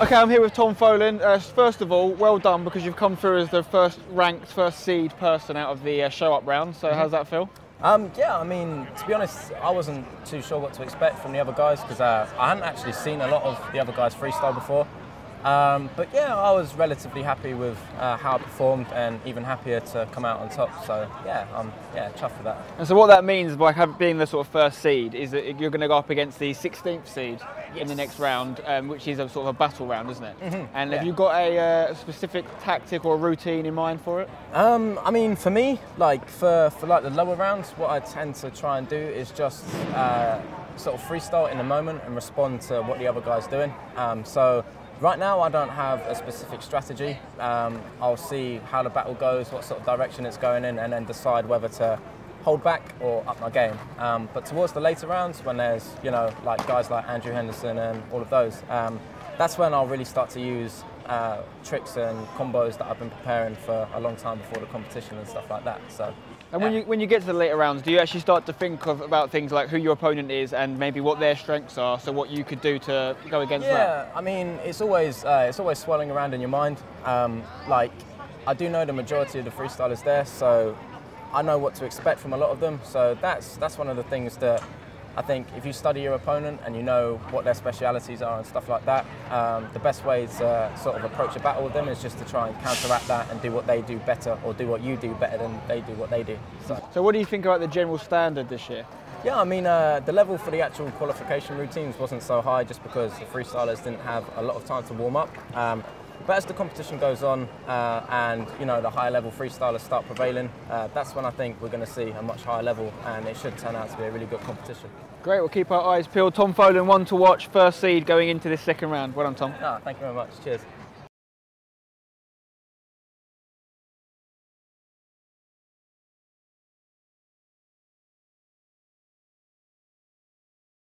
Okay, I'm here with Tom Folan. First of all, well done, because you've come through as the first ranked, first seed person out of the show-up round. So how does that feel? Yeah, I mean, to be honest, I wasn't too sure what to expect from the other guys because I hadn't actually seen a lot of the other guys freestyle before. But yeah, I was relatively happy with how I performed and even happier to come out on top. So yeah, I'm chuffed with that. And so what that means by being the sort of first seed is that you're going to go up against the 16th seed in the next round, which is a sort of a battle round, isn't it? Mm-hmm. And have you got a specific tactic or routine in mind for it? I mean, for me, like for like the lower rounds, what I tend to try and do is just sort of freestyle in the moment and respond to what the other guy's doing. So right now, I don't have a specific strategy. I'll see how the battle goes, what sort of direction it's going in, and then decide whether to hold back or up my game. But towards the later rounds, when there's, you know, like guys like Andrew Henderson and all of those, that's when I'll really start to use tricks and combos that I've been preparing for a long time before the competition and stuff like that. So. And when you get to the later rounds, do you actually start to think about things like who your opponent is and maybe what their strengths are, so what you could do to go against that? Yeah, I mean, it's always swirling around in your mind. Like, I do know the majority of the freestylers there, so I know what to expect from a lot of them. So that's one of the things that I think if you study your opponent and you know what their specialities are and stuff like that, the best way to sort of approach a battle with them is just to try and counteract that and do what they do better, or do what you do better than they do what they do. So what do you think about the general standard this year? Yeah, I mean, the level for the actual qualification routines wasn't so high just because the freestylers didn't have a lot of time to warm up. But as the competition goes on and, you know, the higher level freestylers start prevailing, that's when I think we're going to see a much higher level, and it should turn out to be a really good competition. Great, we'll keep our eyes peeled. Tom Folan, one to watch, first seed going into this second round. Well done, Tom. No, thank you very much. Cheers.